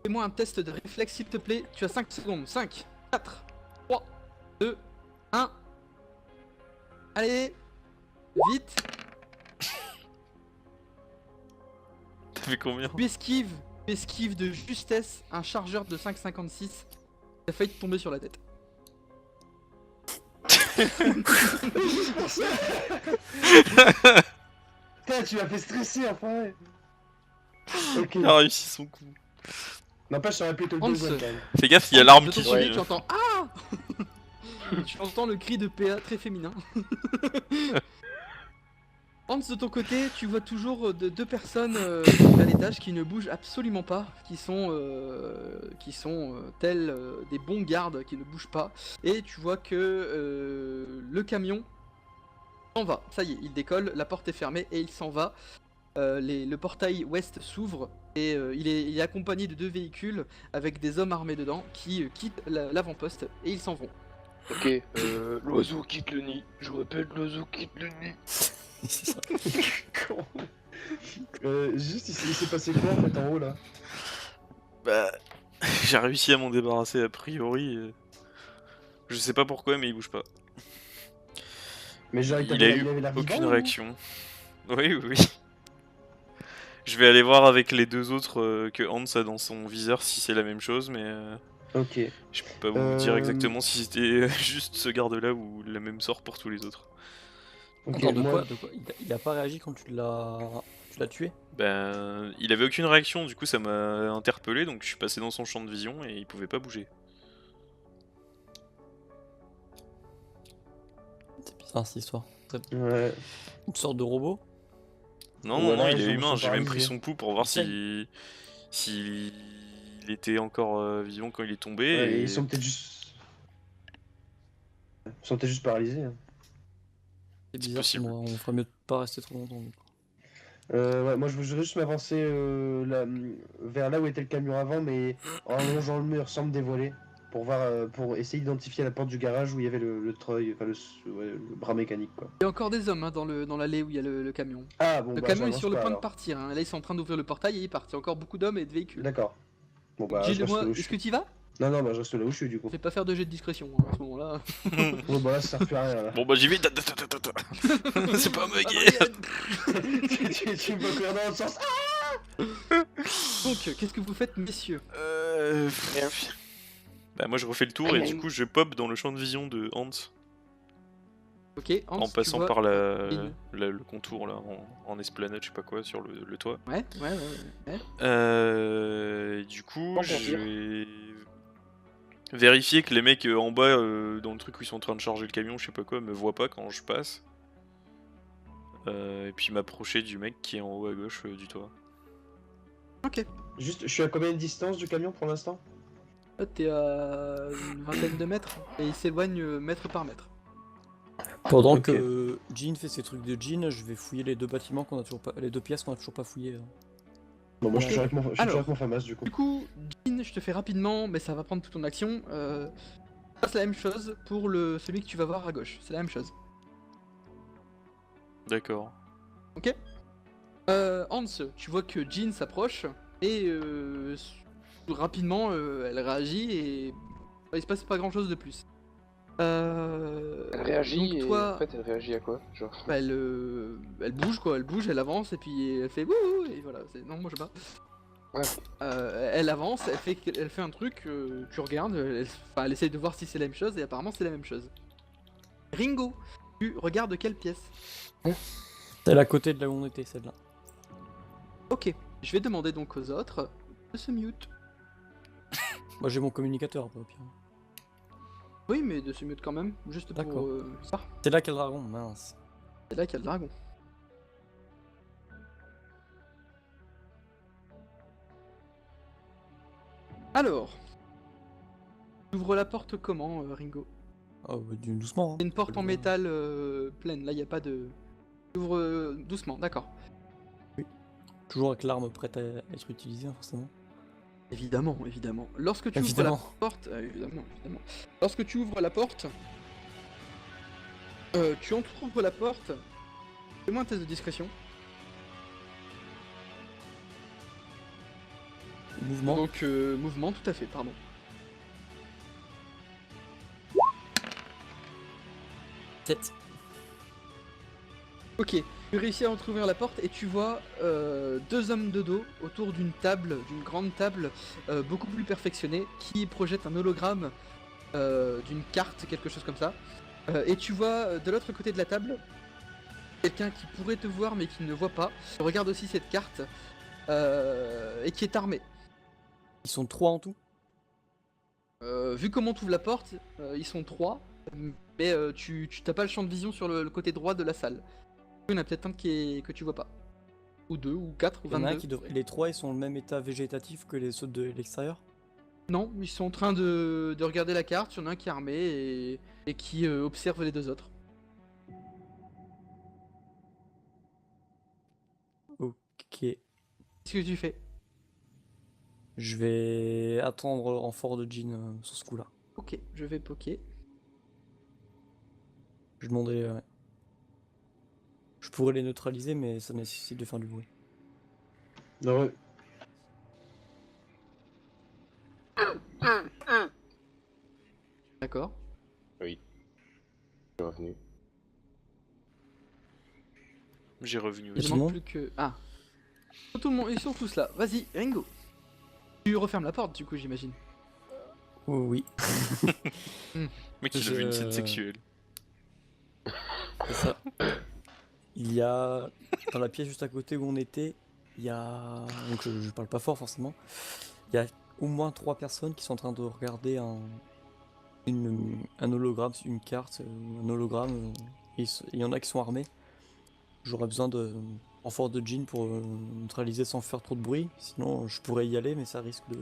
Fais-moi un test de réflexe s'il te plaît. Tu as 5 secondes. 5, 4, 3, 2, 1. Allez, vite. T'as fait combien? Tu esquives de justesse un chargeur de 5,56. T'as failli te tomber sur la tête. Putain, tu m'as fait stresser enfin. Ok. Il a réussi son coup. N'empêche, ça aurait pu être le Hans. deuxième quand même. Fais gaffe, il y a l'arme De qui ton côté, suit. tu entends Ah. Tu entends le cri de PA très féminin. Hans, de ton côté, tu vois toujours deux personnes à l'étage qui ne bougent absolument pas, qui sont tels des bons gardes qui ne bougent pas. Et tu vois que le camion s'en va. Ça y est, il décolle, la porte est fermée et il s'en va. Le portail ouest s'ouvre et il est accompagné de 2 véhicules avec des hommes armés dedans qui quittent l'avant-poste et ils s'en vont. Ok, l'oiseau quitte le nid. Je répète, l'oiseau quitte le nid. Con. Juste, il s'est passé quoi en fait en haut là? Bah, j'ai réussi à m'en débarrasser a priori. Je sais pas pourquoi, mais il bouge pas. Mais genre, Il a eu avait l'air vivant, aucune ou? réaction. Oui, oui, oui. Je vais aller voir avec les deux autres que Hans a dans son viseur si c'est la même chose, mais Ok. je peux pas vous dire exactement si c'était juste ce garde-là ou le même sort pour tous les autres. Ok, Attends, de moi. quoi, il a pas réagi quand tu l'as tué? Ben, il avait aucune réaction, du coup ça m'a interpellé, donc je suis passé dans son champ de vision et il pouvait pas bouger. C'est bizarre cette histoire. Ouais. Une sorte de robot? Non, Ou non, non, alors, il est ils humain, sont j'ai même pris paralysés. son pouls pour voir Essaye. s'il était encore vivant quand il est tombé. Ouais, et... ils sont peut-être juste. Ils sont peut-être juste paralysés. Hein. C'est C'est bizarre, possible. on ferait mieux de pas rester trop longtemps. Du coup. Ouais, moi je voudrais juste m'avancer vers là où était le camion avant, mais en longeant le mur sans me dévoiler, pour voir, pour essayer d'identifier la porte du garage où il y avait le treuil, enfin le bras mécanique quoi. Il y a encore des hommes hein, dans l'allée où il y a le camion. Ah bon, Le bah camion est j'avance sur le pas point de alors. partir. Hein. Là, ils sont en train d'ouvrir le portail et ils partent. Il y a encore beaucoup d'hommes et de véhicules. D'accord. Bon bah je reste Dis-le-moi, là où je est-ce que suis. tu y vas? Non, non, bah je reste là où je suis du coup. Fais pas faire de jet de discrétion hein, à ce moment-là. Bon bah là ça sert plus à rien là. Bon bah j'y vais, c'est pas ma guerre. Tu me vois courir dans l'autre sens. Donc, qu'est-ce que vous faites, messieurs? Rien. Bah moi je refais le tour et du coup je pop dans le champ de vision de Hans Ok, Hans, en passant tu vois... par Lynn. le contour là en esplanade, je sais pas quoi, sur le toit. Ouais, ouais, ouais, ouais. Et du coup Pas je conduire. vais vérifier que les mecs en bas dans le truc où ils sont en train de charger le camion, je sais pas quoi, me voient pas quand je passe. Et puis m'approcher du mec qui est en haut à gauche du toit. Ok. Juste, je suis à combien de distance du camion pour l'instant? Là, t'es à une vingtaine de mètres et il s'éloigne mètre par mètre. Pendant Ok. que Jean fait ses trucs de Jean, je vais fouiller les 2 bâtiments qu'on a toujours pas. Les 2 pièces qu'on a toujours pas fouillées. Bon, moi je Ok. suis toujours avec mon, je suis toujours Alors. avec mon FAMAS du coup. Du coup, Jean, je te fais rapidement, mais ça va prendre toute ton action. C'est la même chose pour celui que tu vas voir à gauche. C'est la même chose. D'accord. Ok. Hans, tu vois que Jean s'approche et rapidement elle réagit et il se passe pas grand chose de plus. Elle réagit donc et toi, en fait elle réagit à quoi? Genre. bah, elle bouge quoi, elle bouge, elle avance et puis elle fait wouhou et voilà. Non, moi je sais pas. Ouais. Elle avance, elle fait un truc, tu regardes, elle essaye de voir si c'est la même chose et apparemment c'est la même chose. Ringo, tu regardes quelle pièce? Celle à côté de là où on était, celle-là. Ok, je vais demander donc aux autres de se mute. Moi j'ai mon communicateur un peu au pire. Oui, mais de se mute quand même, juste D'accord. pour ça. C'est là quel dragon, mince. C'est là qu'il y a le dragon. Alors, tu ouvres la porte comment, Ringo? Oh, bah, doucement. Hein. C'est une porte en métal pleine, là il n'y a pas de... Tu ouvres doucement, d'accord. Toujours avec l'arme prête à être utilisée, hein, forcément. Évidemment, évidemment. Lorsque tu ouvres Évidemment. la porte... évidemment, évidemment. Lorsque tu ouvres la porte... tu entrouvres la porte... Fais-moi un test de discrétion. Mouvement. Donc mouvement, tout à fait, pardon. Tête. Ok, tu réussis à entrouvrir la porte et tu vois deux hommes de dos autour d'une table, d'une grande table beaucoup plus perfectionnée qui projette un hologramme d'une carte, quelque chose comme ça. Et tu vois de l'autre côté de la table quelqu'un qui pourrait te voir mais qui ne voit pas. Il regarde aussi cette carte et qui est armé. Ils sont 3 en tout. Vu comment tu ouvres la porte, ils sont 3, mais tu t'as pas le champ de vision sur le côté droit de la salle. Il y en a peut-être un que tu vois pas. Ou 2, ou 4, ou Il y en a un 22. qui devrait... Les 3 ils sont au même état végétatif que les ceux de l'extérieur. Non, ils sont en train de regarder la carte, il y en a un qui est armé et qui observe les deux autres. Ok. Qu'est-ce que tu fais? Je vais attendre le renfort de Jean sur ce coup-là. Ok, je vais poker. Je demandais. Je pourrais les neutraliser, mais ça nécessite de faire du bruit. Non, ouais. D'accord. Oui. Je suis revenu. J'ai revenu Il Et aussi. tout le manque monde plus que... Ah. Tout le monde, ils sont tous là. Vas-y, Ringo. Tu refermes la porte du coup, j'imagine. Oh, oui. Mec, il a vu une scène sexuelle. C'est ça. Il y a. Dans la pièce juste à côté où on était, il y a. Donc je parle pas fort forcément. Il y a au moins 3 personnes qui sont en train de regarder un hologramme, une carte, un hologramme. Il y en a qui sont armés. J'aurais besoin de renfort de Jean pour neutraliser sans faire trop de bruit. Sinon, je pourrais y aller, mais ça risque de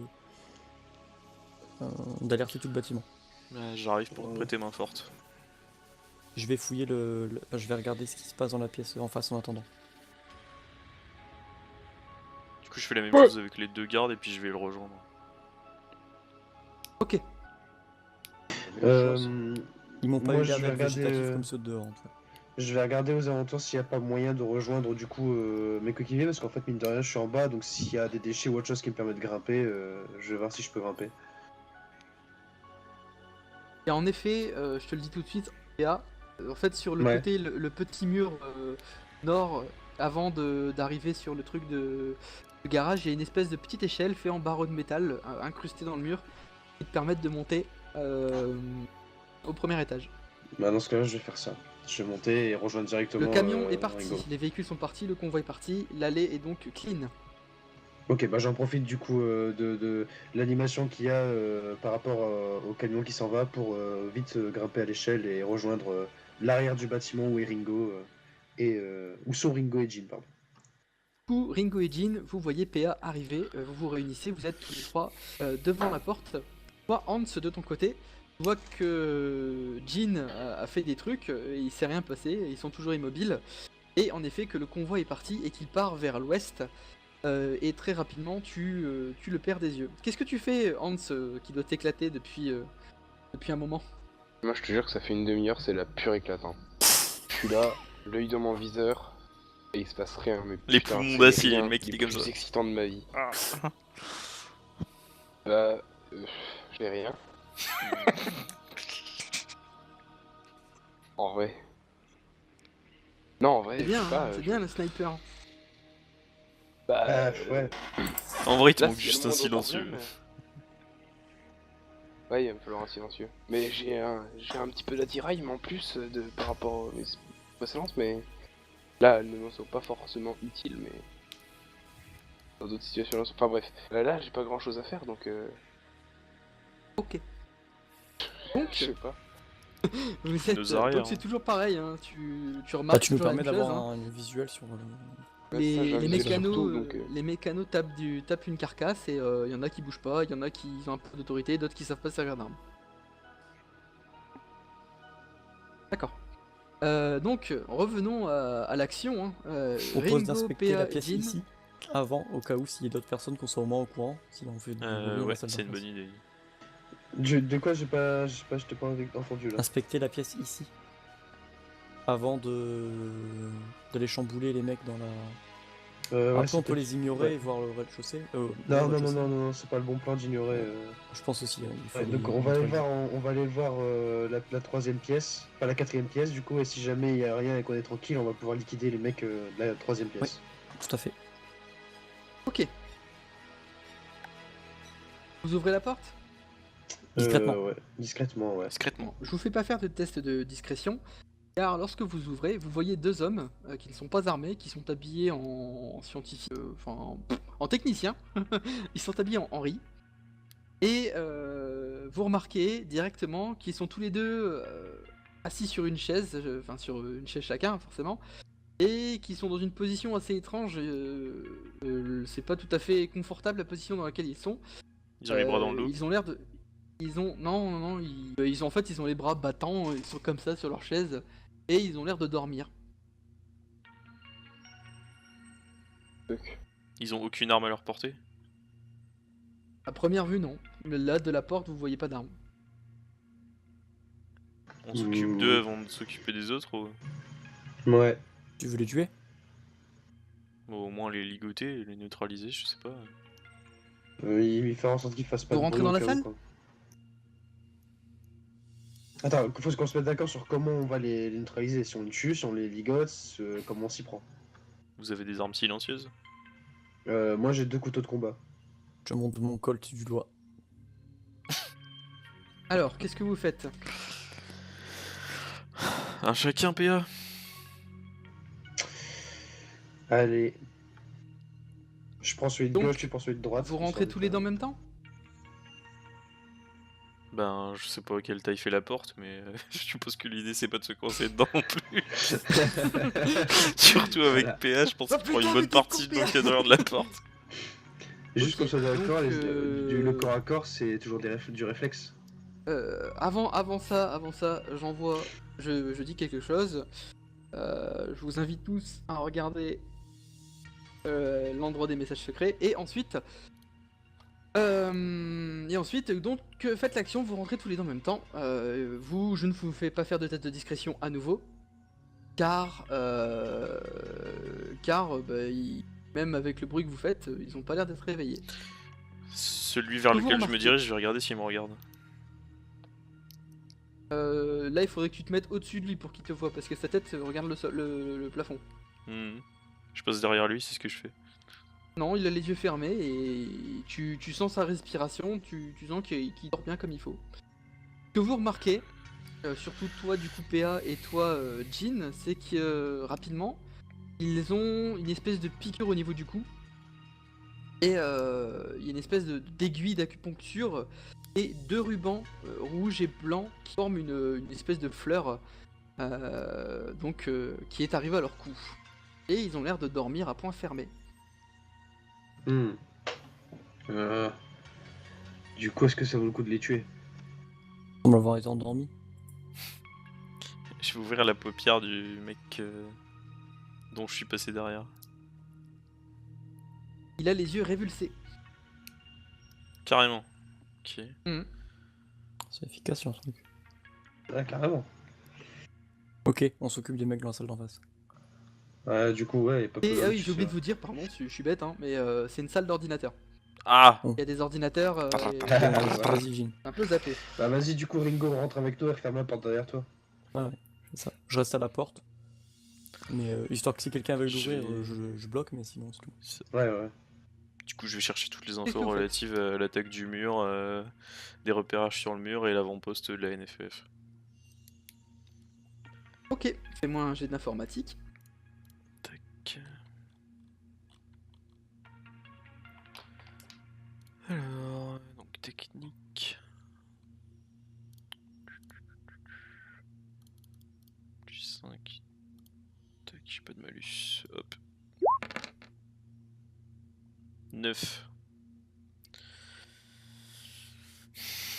d'alerter tout le bâtiment. J'arrive pour te prêter main forte. Je vais fouiller je vais regarder ce qui se passe dans la pièce en face en attendant. Du coup, je fais la même chose avec les 2 gardes et puis je vais le rejoindre. Ok. Ils m'ont pas Moi, eu l'air je vais d'être végétatifs regarder, comme ceux de dehors en tout cas. Je vais regarder aux alentours s'il n'y a pas moyen de rejoindre du coup mes coéquipiers parce qu'en fait mine de rien je suis en bas donc s'il y a des déchets ou autre chose qui me permettent de grimper, je vais voir si je peux grimper. Et en effet, je te le dis tout de suite, en fait sur le Ouais. côté, le petit mur nord, avant d'arriver sur le truc de garage, il y a une espèce de petite échelle faite en barreaux de métal incrustée dans le mur qui te permettent de monter au premier étage. Bah dans ce cas-là je vais faire ça. Je vais monter et rejoindre directement Le camion est parti, Ringo. les véhicules sont partis, le convoi est parti, l'allée est donc clean. Ok, bah j'en profite du coup de l'animation qu'il y a par rapport au camion qui s'en va pour vite grimper à l'échelle et rejoindre l'arrière du bâtiment où est Ringo où sont Ringo et Jean, pardon. Du coup, Ringo et Jean, vous voyez PA arriver, vous vous réunissez, vous êtes tous les trois devant la porte. Toi, Hans, de ton côté, tu vois que Jean a fait des trucs, et il s'est rien passé, ils sont toujours immobiles. Et en effet, que le convoi est parti et qu'il part vers l'ouest. Et très rapidement, tu le perds des yeux. Qu'est-ce que tu fais, Hans, qui doit t'éclater depuis un moment? Moi, je te jure que ça fait une demi-heure, c'est la pure éclate. Hein. Je suis là, l'œil dans mon viseur, et il se passe rien. Mais Les putain, poumons c'est d'acier, rien le mec, il est des comme plus ça. excitant de ma vie. Ah. Bah, j'ai rien. En vrai. Non, en vrai, C'est bien, je sais pas, hein, c'est bien le sniper. Bah, Ouais. En vrai, il te là, manque s'il y a juste le un moindre silencieux. problème, Ouais, il va me falloir un silencieux. Mais j'ai un petit peu d'attirail, mais en plus par rapport aux mes précédentes, mais là, elles ne me sont pas forcément utiles, mais dans d'autres situations. Enfin bref, là, j'ai pas grand chose à faire, donc Ok. je Donc, sais pas. vous êtes, Nos arrières, donc c'est hein. toujours pareil, hein, tu Bah, remarques tu nous toujours la permets même chose. d'avoir Hein. un visuel sur. Ouais, ça, j'ai un Les visuel mécanos, surtout, donc, les mécanos tapent une carcasse et il y en a qui bougent pas, il y en a qui ont un peu d'autorité, d'autres qui savent pas servir d'armes. D'accord. Donc revenons à l'action. Hein. Je propose Ringo, d'inspecter la PA, pièce Jean. ici, avant, au cas où s'il y a d'autres personnes qu'on soit au moins au courant, si on fait du bruit dans Ouais, la salle c'est d'en une face. bonne idée. De quoi je t'ai pas entendu là. Inspecter la pièce ici, avant d'aller chambouler les mecs Ouais, Après, c'est on peut peut-être- les ignorer ouais. et voir le rez-de-chaussée. Non, le non, non, rez-de-chaussée. non, non, c'est pas le bon plan d'ignorer. Je pense aussi, hein, il faut Ouais, les donc on va aller neutraliser. voir, on va aller voir la troisième pièce, pas la quatrième pièce du coup, et si jamais il y a rien et qu'on est tranquille, on va pouvoir liquider les mecs de la troisième pièce. Tout à fait. Ok. Vous ouvrez la porte? Discrètement. Ouais, discrètement, ouais. Discrètement. Bon, je vous fais pas faire de test de discrétion, car lorsque vous ouvrez, vous voyez deux hommes qui ne sont pas armés, qui sont habillés en scientifique, enfin en technicien. Ils sont habillés en Henri. Et vous remarquez directement qu'ils sont tous les deux assis sur une chaise, enfin sur une chaise chacun forcément, et qui sont dans une position assez étrange. C'est pas tout à fait confortable la position dans laquelle ils sont. Ils ont les bras dans le dos. Ils ont l'air de. Ils ont. Non, non, non. Ils ont... En fait, ils ont les bras battants. Ils sont comme ça sur leur chaise. Et ils ont l'air de dormir. Ils ont aucune arme à leur portée. À première vue, non. Mais là, de la porte, vous voyez pas d'armes. On s'occupe d'eux avant de s'occuper des autres ou Ouais. Tu veux les tuer? au moins les ligoter, les neutraliser, je sais pas. Il fait en sorte qu'il fasse pas Vous de rentrez bruit dans au la cas où, salle quoi. Attends, il faut qu'on se mette d'accord sur comment on va les neutraliser, si on les tue, si on les ligote, comment on s'y prend. Vous avez des armes silencieuses? Moi j'ai 2 couteaux de combat. Je monte mon colt du doigt. Alors, qu'est-ce que vous faites? Un chacun, PA. Allez. Je prends celui de Donc, gauche, tu prends celui de droite. Vous comme ça, rentrez on tous fait les deux en un- même temps? Ben, je sais pas quelle taille fait la porte, mais je suppose que l'idée c'est pas de se coincer dedans non plus. Surtout avec Voilà. PA, je pense Oh qu'il prend putain, une bonne mais t'es partie de coupé. l'encadreur de la porte. Juste Ok, comme ça, d'accord, donc, le corps à corps, c'est toujours du réflexe. Avant ça, j'envoie, je dis quelque chose. Je vous invite tous à regarder l'endroit des messages secrets et ensuite, donc faites l'action, vous rentrez tous les deux en même temps. Je ne vous fais pas faire de test de discrétion à nouveau, car même avec le bruit que vous faites, ils ont pas l'air d'être réveillés. Celui vers Vous lequel je me remarquez. dirige, je vais regarder s'il me regarde. Là, il faudrait que tu te mettes au-dessus de lui pour qu'il te voie, parce que sa tête regarde le plafond. Je passe derrière lui, c'est ce que je fais. Non, il a les yeux fermés et tu sens sa respiration, tu sens qu'il dort bien comme il faut. Ce que vous remarquez, surtout toi du coup PA et toi Jean, c'est que rapidement, ils ont une espèce de piqûre au niveau du cou. Et il y a une espèce d'aiguille d'acupuncture et deux rubans rouges et blancs qui forment une espèce de fleur qui est arrivée à leur cou. Et ils ont l'air de dormir à point fermé. Du coup, est-ce que ça vaut le coup de les tuer? On va avoir été endormi. Je vais ouvrir la paupière du mec dont je suis passé derrière. Il a les yeux révulsés. Carrément. Ok. C'est efficace sur un truc. Ah, carrément. Ok, on s'occupe des mecs dans la salle d'en face. Du coup, ouais, y a pas Et besoin ah oui, de j'ai oublié ça. de vous dire, pardon, je suis bête, hein, mais c'est une salle d'ordinateur. Ah! Il y a des ordinateurs, et Vas-y, Jean. un peu zappé. Bah vas-y, du coup, Ringo, on rentre avec toi et referme la porte derrière toi. C'est ça. Je reste à la porte. Mais histoire que si quelqu'un veut l'ouvrir, J'ai- je bloque, mais sinon c'est tout. Ouais. Du coup, je vais chercher toutes les Qu'est-ce que infos vous faites relatives à l'attaque du mur, des repérages sur le mur et l'avant-poste de la NFF. Ok, fais-moi un jet d'informatique. Tac. Alors, donc technique. Plus 5. Tac, j'ai pas de malus. Hop. 9.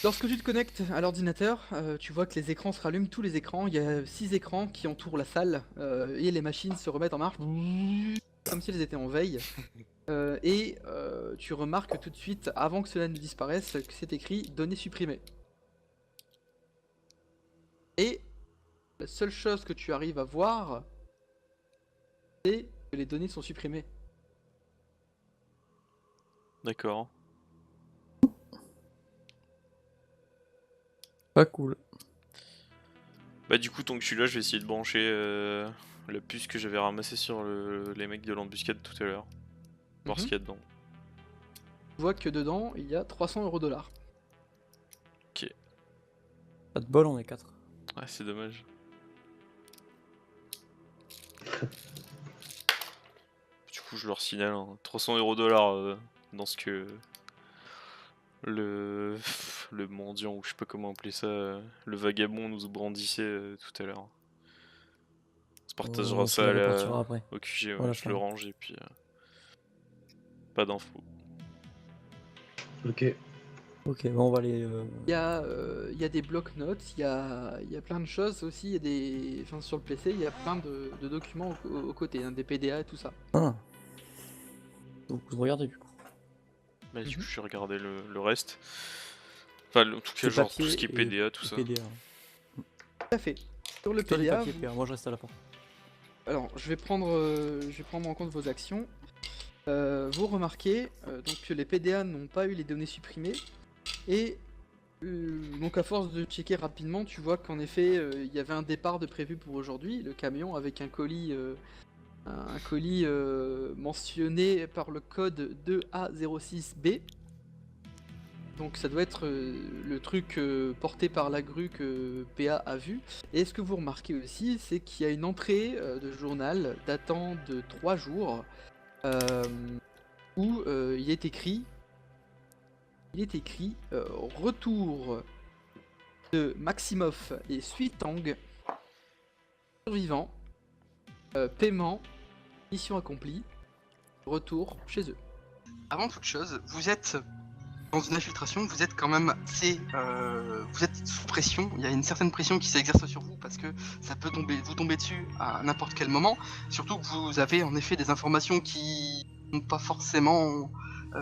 Lorsque tu te connectes à l'ordinateur, tu vois que les écrans se rallument, tous les écrans. Il y a 6 écrans qui entourent la salle et les machines se remettent en marche comme si elles étaient en veille. Tu remarques tout de suite, avant que cela ne disparaisse, que c'est écrit données supprimées. Et la seule chose que tu arrives à voir, c'est que les données sont supprimées. D'accord. Pas cool. Bah du coup, tant que je suis là, je vais essayer de brancher la puce que j'avais ramassée sur les mecs de l'embuscade tout à l'heure. Voir ce Mhm. qu'il y a dedans. Tu vois que dedans, il y a 300 € $. Ok. Pas de bol, on est 4. Ouais, c'est dommage. Du coup, je leur signale 300 € dans ce que le mendiant, ou je sais pas comment appeler ça, le vagabond nous brandissait tout à l'heure. On se partagera On se ça le répartira après. au QG, ouais, Voilà, je le range et puis pas d'infos. Ok. Ok, bon, on va aller. Il y a des blocs-notes, il y a plein de choses aussi, il y a des... Enfin, sur le PC, il y a plein de documents aux côtés, hein, des PDA et tout ça. Ah. Donc vous regardez du coup. Bah, du coup, Mhm. je vais regarder le reste. Enfin, en tout cas, C'est genre tout papier ce qui est et PDA, tout et ça. PDA. Tout à fait. Sur le Plutôt des PDA, papiers, Pierre. Moi je reste à la porte. alors je vais prendre en compte vos actions. Vous remarquez donc que les PDA n'ont pas eu les données supprimées et donc à force de checker rapidement, tu vois qu'en effet il y avait un départ de prévu pour aujourd'hui, le camion avec un colis mentionné par le code 2A06B. Donc ça doit être le truc porté par la grue que PA a vu. Et ce que vous remarquez aussi, c'est qu'il y a une entrée de journal datant de 3 jours euh, où il est écrit retour de Maximoff et Suitang, survivants, paiement, mission accomplie, retour chez eux. Avant toute chose, vous êtes dans une infiltration, vous êtes quand même vous êtes sous pression. Il y a une certaine pression qui s'exerce sur vous parce que ça peut vous tomber dessus à n'importe quel moment. Surtout que vous avez en effet des informations qui sont pas forcément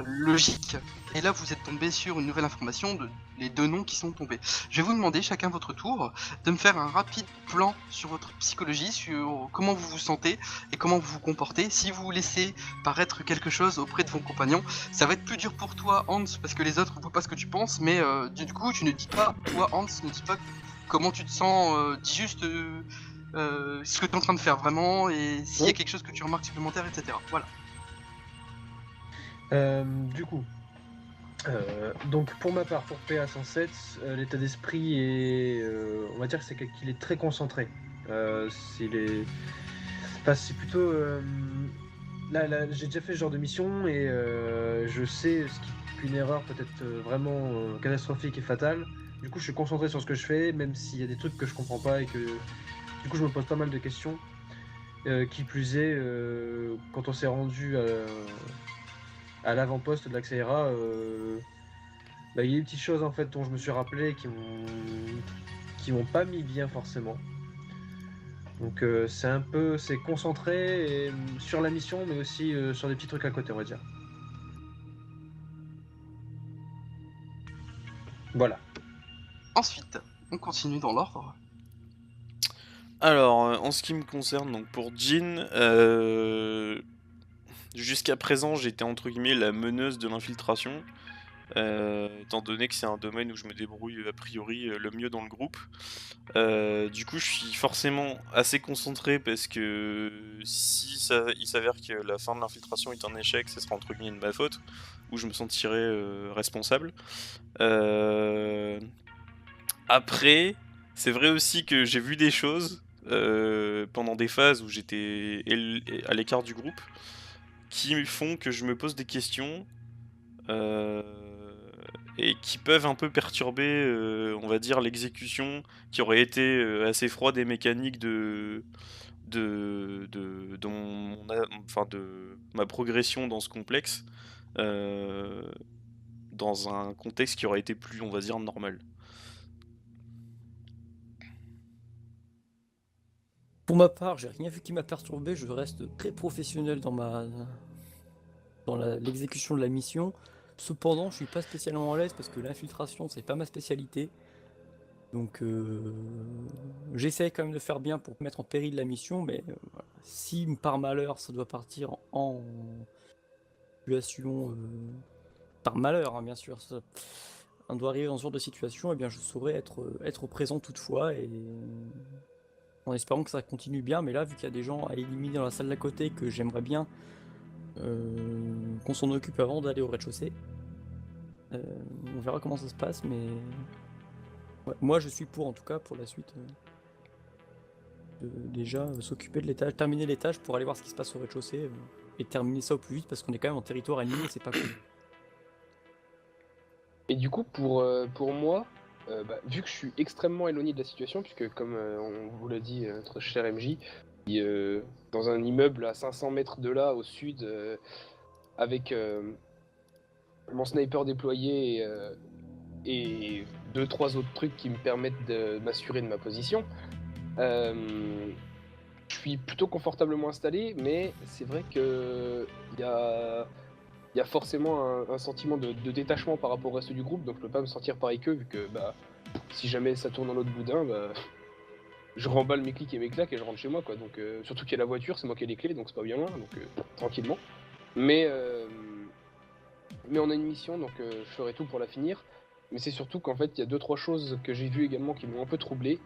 logiques. Et là, vous êtes tombé sur une nouvelle information de les 2 noms qui sont tombés. Je vais vous demander chacun votre tour de me faire un rapide plan sur votre psychologie, sur comment vous vous sentez et comment vous vous comportez. Si vous laissez paraître quelque chose auprès de vos compagnons, ça va être plus dur pour toi, Hans, parce que les autres ne voient pas ce que tu penses, mais du coup, tu ne dis pas, toi, Hans, ne dis pas comment tu te sens, dis juste ce que tu es en train de faire vraiment, et s'il y a quelque chose que tu remarques supplémentaire, etc. Voilà. Du coup, donc pour ma part, pour PA 107, l'état d'esprit est, on va dire que qu'il est très concentré. C'est plutôt, là, j'ai déjà fait ce genre de mission et je sais qu'une erreur peut être vraiment catastrophique et fatale. Du coup, je suis concentré sur ce que je fais, même s'il y a des trucs que je comprends pas et que du coup, je me pose pas mal de questions. Qui plus est, quand on s'est rendu à l'avant-poste de l'Axaïra, il y a des petites choses en fait dont je me suis rappelé qui m'ont pas mis bien forcément. Donc c'est concentré sur la mission, mais aussi sur des petits trucs à côté, on va dire. Voilà. Ensuite, on continue dans l'ordre. Alors, en ce qui me concerne, donc pour Jean, jusqu'à présent, j'étais entre guillemets la meneuse de l'infiltration. Étant donné que c'est un domaine où je me débrouille a priori le mieux dans le groupe. Du coup, je suis forcément assez concentré parce que si il s'avère que la fin de l'infiltration est un échec, ça sera entre guillemets de ma faute, où je me sentirai responsable. Après, c'est vrai aussi que j'ai vu des choses pendant des phases où j'étais à l'écart du groupe qui font que je me pose des questions. Et qui peuvent un peu perturber, on va dire, l'exécution qui aurait été assez froide et mécanique de ma progression dans ce complexe, dans un contexte qui aurait été plus, on va dire, normal. Pour ma part, j'ai rien vu qui m'a perturbé, je reste très professionnel dans l'exécution de la mission. Cependant, je suis pas spécialement à l'aise parce que l'infiltration, c'est pas ma spécialité. Donc j'essaie quand même de faire bien pour mettre en péril la mission, mais voilà. Si par malheur ça doit partir en situation par malheur, hein, bien sûr, on doit arriver dans ce genre de situation, et bien je saurais être présent toutefois, et en espérant que ça continue bien. Mais là, vu qu'il y a des gens à éliminer dans la salle d'à côté, que j'aimerais bien qu'on s'en occupe avant d'aller au rez-de-chaussée, on verra comment ça se passe, mais ouais, moi je suis pour, en tout cas pour la suite, de déjà s'occuper de l'étage, terminer l'étage pour aller voir ce qui se passe au rez-de-chaussée, et terminer ça au plus vite, parce qu'on est quand même en territoire ennemi et c'est pas cool. Et du coup, pour moi, vu que je suis extrêmement éloigné de la situation, puisque comme on vous l'a dit, notre cher MJ, dans un immeuble à 500 mètres de là, au sud, avec mon sniper déployé et 2-3 autres trucs qui me permettent de m'assurer de ma position, je suis plutôt confortablement installé, mais c'est vrai que il y a forcément un sentiment de détachement par rapport au reste du groupe, donc je peux pas me sentir pareil qu'eux, vu que si jamais ça tourne en autre boudin, je remballe mes clics et mes claques et je rentre chez moi, quoi. Donc surtout qu'il y a la voiture, c'est moi qui ai les clés, donc c'est pas bien loin, donc tranquillement. Mais on a une mission, donc je ferai tout pour la finir. Mais c'est surtout qu'en fait, il y a 2-3 choses que j'ai vues également qui m'ont un peu troublé,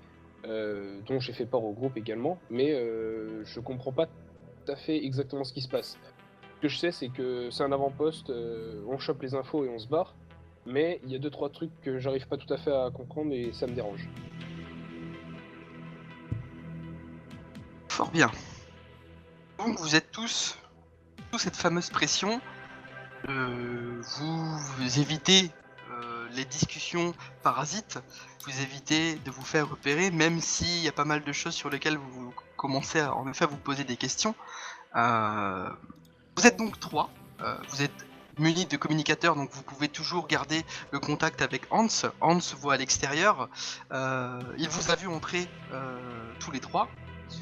dont j'ai fait part au groupe également, mais je comprends pas tout à fait exactement ce qui se passe. Ce que je sais, c'est que c'est un avant-poste, on chope les infos et on se barre, mais il y a 2-3 trucs que j'arrive pas tout à fait à comprendre et ça me dérange. Fort bien. Donc vous êtes tous sous cette fameuse pression. Vous évitez les discussions parasites, vous évitez de vous faire repérer, même s'il y a pas mal de choses sur lesquelles vous commencez en effet à vous poser des questions. Vous êtes donc 3, vous êtes munis de communicateurs, donc vous pouvez toujours garder le contact avec Hans. Hans voit à l'extérieur, il vous a vu entrer tous les 3.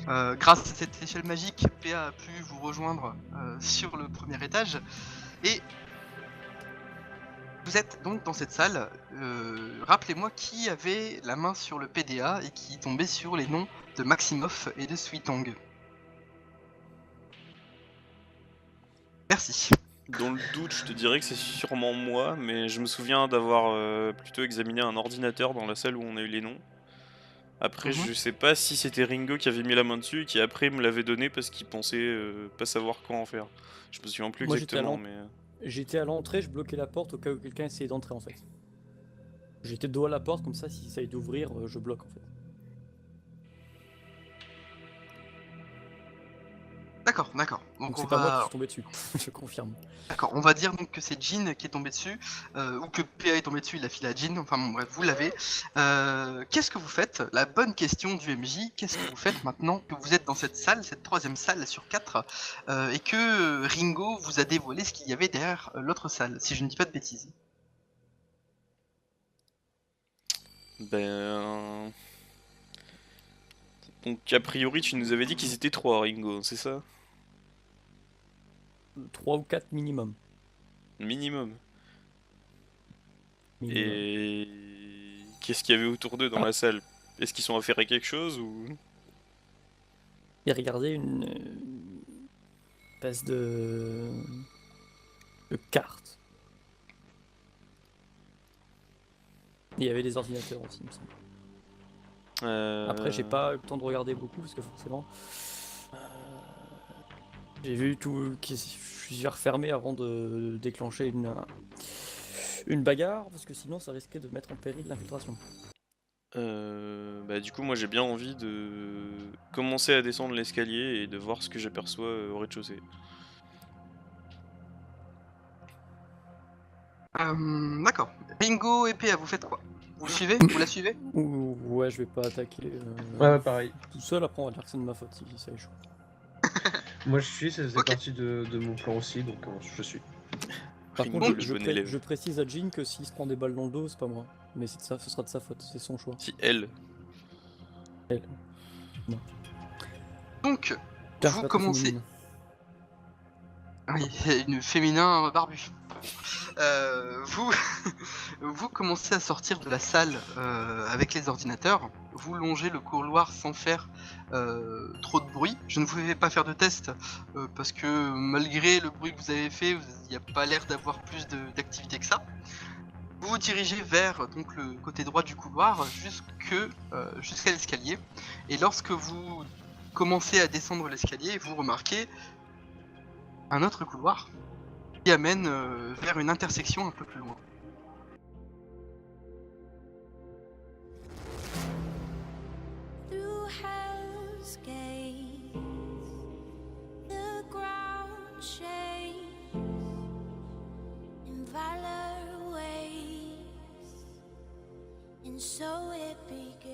Grâce à cette échelle magique, PA a pu vous rejoindre sur le premier étage, et vous êtes donc dans cette salle. Rappelez-moi qui avait la main sur le PDA et qui tombait sur les noms de Maximoff et de Suitong. Merci. Dans le doute, je te dirais que c'est sûrement moi, mais je me souviens d'avoir plutôt examiné un ordinateur dans la salle où on a eu les noms. Après, je sais pas si c'était Ringo qui avait mis la main dessus et qui après me l'avait donné parce qu'il pensait pas savoir quoi en faire. Je me souviens plus Moi, exactement, mais... J'étais à l'entrée, je bloquais la porte au cas où quelqu'un essayait d'entrer en fait. J'étais de dos à la porte, comme ça, s'il essaye d'ouvrir, je bloque en fait. D'accord. Donc c'est pas moi qui suis tombé dessus, je confirme. D'accord, on va dire donc que c'est Jean qui est tombé dessus, ou que PA est tombé dessus, il a filé à Jean, enfin bon bref, vous l'avez. Qu'est-ce que vous faites? La bonne question du MJ, qu'est-ce que vous faites maintenant que vous êtes dans cette salle, cette troisième salle sur 4, et que Ringo vous a dévoilé ce qu'il y avait derrière l'autre salle, si je ne dis pas de bêtises? Ben... Donc a priori tu nous avais dit qu'ils étaient 3, Ringo, c'est ça? 3 ou 4 minimum. Minimum. Minimum. Et... qu'est-ce qu'il y avait autour d'eux dans la salle? Est-ce qu'ils sont affairés quelque chose ou... Et regardez une espèce de carte. Il y avait des ordinateurs aussi, il me semble. Après, j'ai pas eu le temps de regarder beaucoup parce que forcément, j'ai vu tout qui suis refermé avant de déclencher une bagarre parce que sinon ça risquait de mettre en péril l'infiltration. Bah du coup moi j'ai bien envie de commencer à descendre l'escalier et de voir ce que j'aperçois au rez-de-chaussée. D'accord. Ringo et PA, vous faites quoi? Vous le suivez? Vous la suivez? Ouais, je vais pas attaquer Ouais, pareil. tout seul, après on va dire que c'est de ma faute si ça échoue. Moi je suis, ça faisait Ok. partie de mon plan aussi, donc je suis. Par Ringo, contre, le je, bon élève. je précise à Jean que s'il se prend des balles dans le dos, c'est pas moi. Mais ce sera de sa faute, c'est son choix. Si elle... Donc, Car vous je vais commencez. féminine. Oui, une féminin barbu. Vous, vous commencez à sortir de la salle avec les ordinateurs. Vous longez le couloir sans faire trop de bruit. Je ne vous fais pas faire de test parce que malgré le bruit que vous avez fait, il n'y a pas l'air d'avoir plus d'activité que ça. Vous vous dirigez vers donc, le côté droit du couloir jusqu'à l'escalier. Et lorsque vous commencez à descendre l'escalier, vous remarquez un autre couloir qui amène vers une intersection un peu plus loin. Through hell's gates, the ground shakes, and valor waits, and so it began.